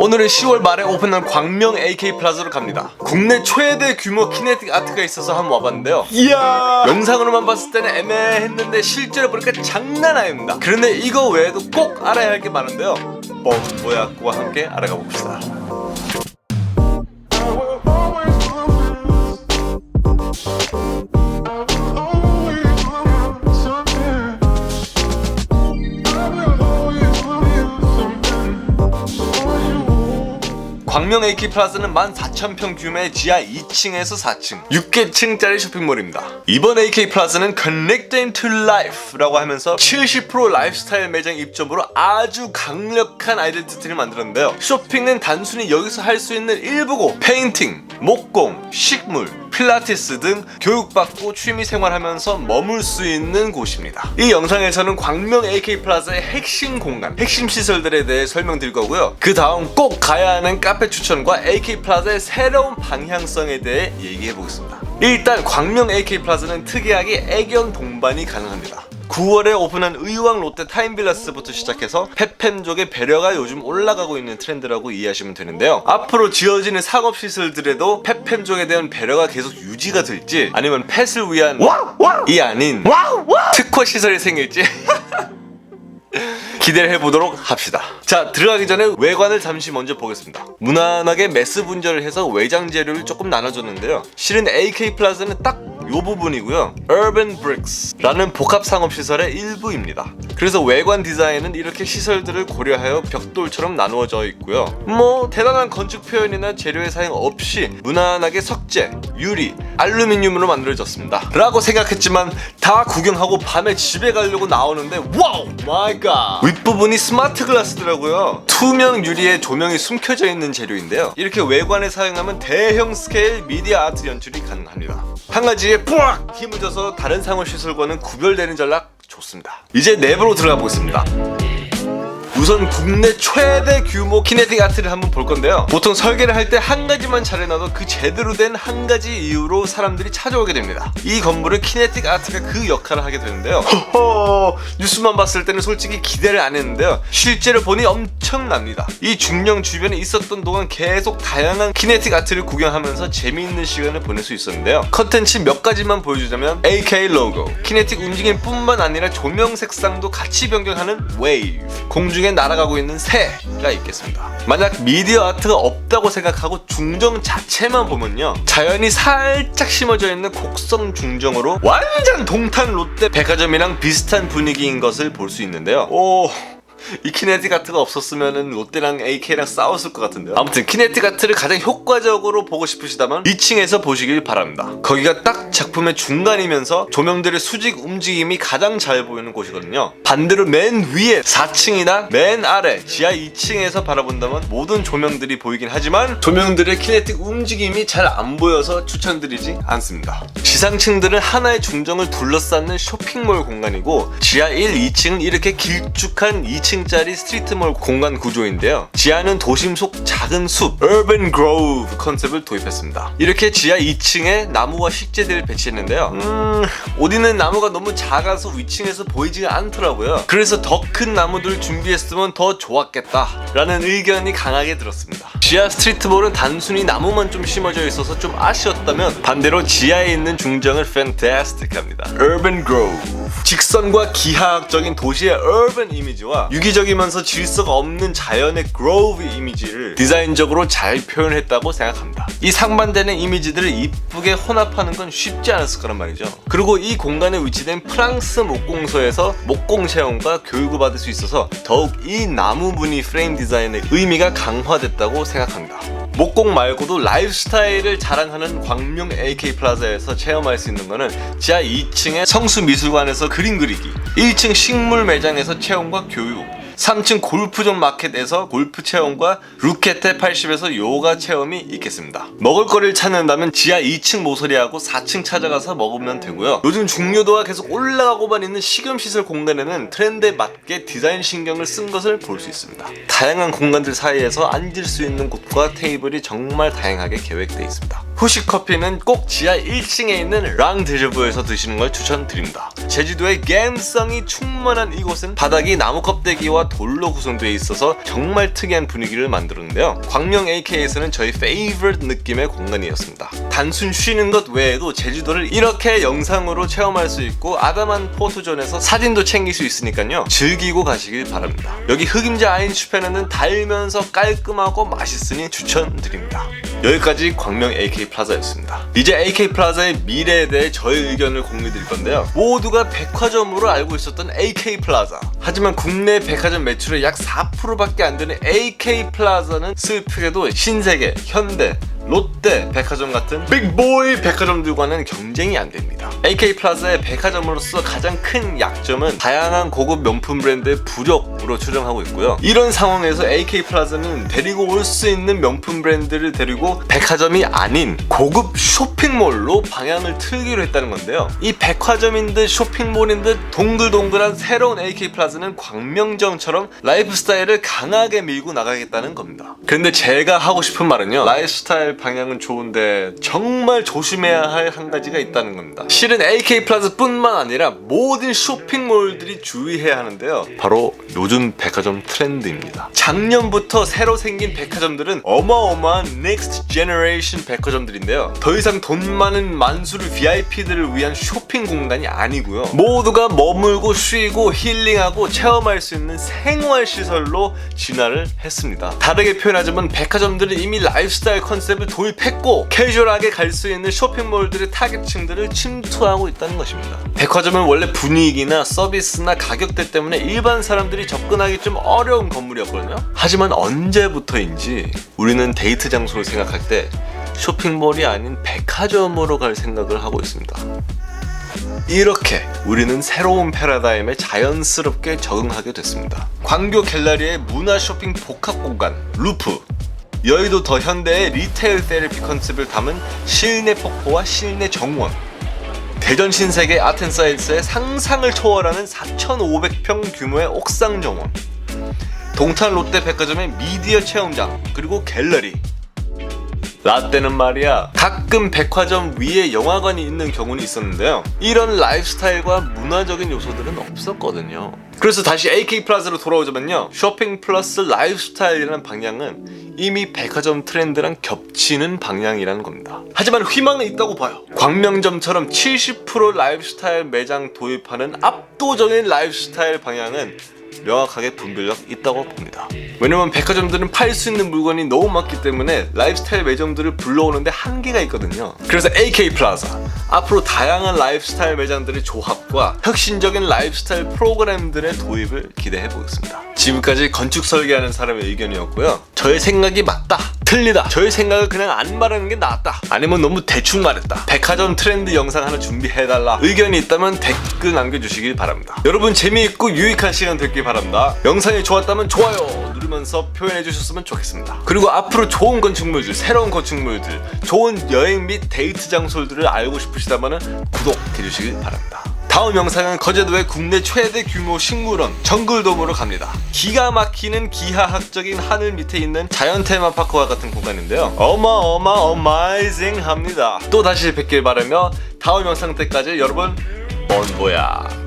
오늘은 10월 말에 오픈한 광명 AK 플라자로 갑니다. 국내 최대 규모 키네틱 아트가 있어서 한번 와봤는데요. 이야, 영상으로만 봤을 때는 애매했는데 실제로 보니까 장난 아닙니다. 그런데 이거 외에도 꼭 알아야 할 게 많은데요. 뭐야 그와 함께 알아가 봅시다. 광명 AK 플라자는 14,000평 규모의 지하 2층에서 4층 6개층짜리 쇼핑몰입니다. 이번 AK 플라자는 Connecting to Life라고 하면서 70% 라이프스타일 매장 입점으로 아주 강력한 아이덴티티를 만들었는데요. 쇼핑은 단순히 여기서 할 수 있는 일부고 페인팅, 목공, 식물, 필라테스 등 교육받고 취미생활하면서 머물 수 있는 곳입니다. 이 영상에서는 광명 AK 플라자의 핵심 공간, 핵심 시설들에 대해 설명드릴 거고요. 그 다음 꼭 가야 하는 카페 추천과 AK 플라자의 새로운 방향성에 대해 얘기해 보겠습니다. 일단 광명 AK 플라자는 특이하게 애견 동반이 가능합니다. 9월에 오픈한 의왕 롯데 타임빌라스부터 시작해서 펫팸족의 배려가 요즘 올라가고 있는 트렌드라고 이해하시면 되는데요. 앞으로 지어지는 상업시설들에도 펫팸족에 대한 배려가 계속 유지가 될지, 아니면 펫을 위한 이 아닌 특화 시설이 생길지 기대를 해보도록 합시다. 자, 들어가기 전에 외관을 잠시 먼저 보겠습니다. 무난하게 메스 분절을 해서 외장 재료를 조금 나눠줬는데요. 실은 AK 플라자는 딱 이 부분이고요. Urban Bricks라는 복합 상업시설의 일부입니다. 그래서 외관 디자인은 이렇게 시설들을 고려하여 벽돌처럼 나누어져 있고요. 대단한 건축 표현이나 재료의 사용 없이 무난하게 석재, 유리, 알루미늄으로 만들어졌습니다 라고 생각했지만 다 구경하고 밤에 집에 가려고 나오는데 와우 마이 갓, 윗부분이 스마트 글라스더라고요. 투명 유리에 조명이 숨겨져 있는 재료인데요. 이렇게 외관에 사용하면 대형 스케일 미디어 아트 연출이 가능합니다. 한 가지에 뿌악 힘을 줘서 다른 상업시설과는 구별되는 전략 좋습니다. 이제 내부로 들어가 보겠습니다. 우선 국내 최대 규모 키네틱 아트를 한번 볼 건데요. 보통 설계를 할 때 한 가지만 잘해놔도 그 제대로 된 한 가지 이유로 사람들이 찾아오게 됩니다. 이 건물은 키네틱 아트가 그 역할을 하게 되는데요. 뉴스만 봤을 때는 솔직히 기대를 안 했는데요. 실제로 보니 엄청납니다. 이 중령 주변에 있었던 동안 계속 다양한 키네틱 아트를 구경하면서 재미있는 시간을 보낼 수 있었는데요. 컨텐츠 몇 가지만 보여주자면 AK 로고, 키네틱 움직임뿐만 아니라 조명 색상도 같이 변경하는 웨이브, 공중에 날아가고 있는 새가 있겠습니다. 만약 미디어 아트가 없다고 생각하고 중정 자체만 보면요, 자연이 살짝 심어져 있는 곡성 중정으로 완전 동탄 롯데 백화점이랑 비슷한 분위기인 것을 볼 수 있는데요. 이 키네틱 아트가 없었으면 롯데랑 AK랑 싸웠을 것 같은데요. 아무튼 키네틱 아트를 가장 효과적으로 보고 싶으시다면 2층에서 보시길 바랍니다. 거기가 딱 작품의 중간이면서 조명들의 수직 움직임이 가장 잘 보이는 곳이거든요. 반대로 맨 위에 4층이나 맨 아래 지하 2층에서 바라본다면 모든 조명들이 보이긴 하지만 조명들의 키네틱 움직임이 잘 안 보여서 추천드리지 않습니다. 지상층들은 하나의 중정을 둘러싸는 쇼핑몰 공간이고, 지하 1, 2층은 이렇게 길쭉한 2층짜리 스트리트몰 공간 구조인데요. 지하는 도심 속 작은 숲, Urban Grove 컨셉을 도입했습니다. 이렇게 지하 2층에 나무와 식재들을 배치했는데요. 옷 있는 나무가 너무 작아서 위층에서 보이지가 않더라고요. 그래서 더 큰 나무들 준비했으면 더 좋았겠다 라는 의견이 강하게 들었습니다. 지하 스트리트몰은 단순히 나무만 좀 심어져 있어서 좀 아쉬웠다면, 반대로 지하에 있는 중정을 fantastic합니다. Urban Grove, 직선과 기하학적인 도시의 urban 이미지와 유기적이면서 질서가 없는 자연의 grove 이미지를 디자인적으로 잘 표현했다고 생각합니다. 이 상반되는 이미지들을 이쁘게 혼합하는 건 쉽지 않았을 거란 말이죠. 그리고 이 공간에 위치된 프랑스 목공소에서 목공 체험과 교육을 받을 수 있어서 더욱 이 나무 무늬 프레임 디자인의 의미가 강화됐다고 생각합니다. 목공 말고도 라이프스타일을 자랑하는 광명 AK 플라자에서 체험할 수 있는 거는 지하 2층의 성수미술관에서 그림 그리기, 1층 식물 매장에서 체험과 교육, 3층 골프존 마켓에서 골프 체험과 루케테 80에서 요가 체험이 있겠습니다. 먹을거리를 찾는다면 지하 2층 모서리하고 4층 찾아가서 먹으면 되고요. 요즘 중요도가 계속 올라가고만 있는 식음시설 공간에는 트렌드에 맞게 디자인 신경을 쓴 것을 볼 수 있습니다. 다양한 공간들 사이에서 앉을 수 있는 곳과 테이블이 정말 다양하게 계획되어 있습니다. 후식 커피는 꼭 지하 1층에 있는 랑드르브에서 드시는 걸 추천드립니다. 제주도의 감성이 충만한 이곳은 바닥이 나무 껍데기와 돌로 구성되어 있어서 정말 특이한 분위기를 만들었는데요. 광명 AK에서는 저희 페이버릿 느낌의 공간이었습니다. 단순 쉬는 것 외에도 제주도를 이렇게 영상으로 체험할 수 있고 아담한 포토존에서 사진도 챙길 수 있으니까요. 즐기고 가시길 바랍니다. 여기 흑임자 아인슈페너는 달면서 깔끔하고 맛있으니 추천드립니다. 여기까지 광명 AK 플라자였습니다. 이제 AK 플라자의 미래에 대해 저의 의견을 공유드릴 건데요. 모두가 백화점으로 알고 있었던 AK 플라자. 하지만 국내 백화점 매출의 약 4%밖에 안 되는 AK 플라자는 슬프게도 신세계, 현대, 롯데 백화점 같은 빅보이 백화점들과는 경쟁이 안 됩니다. AK 플라자의 백화점으로서 가장 큰 약점은 다양한 고급 명품 브랜드의 부력으로 추정하고 있고요. 이런 상황에서 AK 플라자는 데리고 올 수 있는 명품 브랜드를 데리고 백화점이 아닌 고급 쇼핑몰로 방향을 틀기로 했다는 건데요. 이 백화점인 듯 쇼핑몰인 듯 동글동글한 새로운 AK 플라자는 광명점처럼 라이프스타일을 강하게 밀고 나가겠다는 겁니다. 근데 제가 하고 싶은 말은요, 라이프스타일 방향은 좋은데 정말 조심해야 할 한 가지가 있다는 겁니다. 실은 AK 플라자 뿐만 아니라 모든 쇼핑몰들이 주의해야 하는데요. 바로 요즘 백화점 트렌드입니다. 작년부터 새로 생긴 백화점들은 어마어마한 Next Generation 백화점들인데요. 더 이상 돈 많은 만수르 VIP들을 위한 쇼핑 공간이 아니고요. 모두가 머물고 쉬고 힐링하고 체험할 수 있는 생활시설로 진화를 했습니다. 다르게 표현하자면 백화점들은 이미 라이프스타일 컨셉을 도입했고 캐주얼하게 갈 수 있는 쇼핑몰들의 타겟층들을 침투하고 있다는 것입니다. 백화점은 원래 분위기나 서비스나 가격대 때문에 일반 사람들이 접근하기 좀 어려운 건물이었거든요. 하지만 언제부터인지 우리는 데이트 장소를 생각할 때 쇼핑몰이 아닌 백화점으로 갈 생각을 하고 있습니다. 이렇게 우리는 새로운 패러다임에 자연스럽게 적응하게 됐습니다. 광교 갤러리의 문화 쇼핑 복합 공간 루프, 여의도 더 현대의 리테일 테라피 컨셉을 담은 실내 폭포와 실내 정원, 대전 신세계 아텐사이트의 상상을 초월하는 4,500평 규모의 옥상 정원, 동탄 롯데 백화점의 미디어 체험장, 그리고 갤러리. 라떼는 말이야, 가끔 백화점 위에 영화관이 있는 경우는 있었는데요. 이런 라이프스타일과 문화적인 요소들은 없었거든요. 그래서 다시 AK 플라자로 돌아오자면요, 쇼핑 플러스 라이프스타일이라는 방향은 이미 백화점 트렌드랑 겹치는 방향이라는 겁니다. 하지만 희망은 있다고 봐요. 광명점처럼 70% 라이프스타일 매장 도입하는 압도적인 라이프스타일 방향은 명확하게 분별력 있다고 봅니다. 왜냐면 백화점들은 팔 수 있는 물건이 너무 많기 때문에 라이프스타일 매점들을 불러오는데 한계가 있거든요. 그래서 AK 플라자, 앞으로 다양한 라이프스타일 매장들의 조합과 혁신적인 라이프스타일 프로그램들의 도입을 기대해 보겠습니다. 지금까지 건축 설계하는 사람의 의견이었고요. 저의 생각이 맞다, 틀리다, 저의 생각을 그냥 안 말하는 게 낫다, 아니면 너무 대충 말했다, 백화점 트렌드 영상 하나 준비해달라, 의견이 있다면 댓글 남겨주시길 바랍니다. 여러분 재미있고 유익한 시간 됐길 바랍니다. 영상이 좋았다면 좋아요 누르면서 표현해주셨으면 좋겠습니다. 그리고 앞으로 좋은 건축물들, 새로운 건축물들, 좋은 여행 및 데이트 장소들을 알고 싶으시다면 구독해주시길 바랍니다. 다음 영상은 거제도의 국내 최대 규모 식물원 정글돔으로 갑니다. 기가 막히는 기하학적인 하늘 밑에 있는 자연 테마파크와 같은 공간인데요. 어마어마어마이징합니다. 또 다시 뵙길 바라며 다음 영상 때까지 여러분 bon voyage.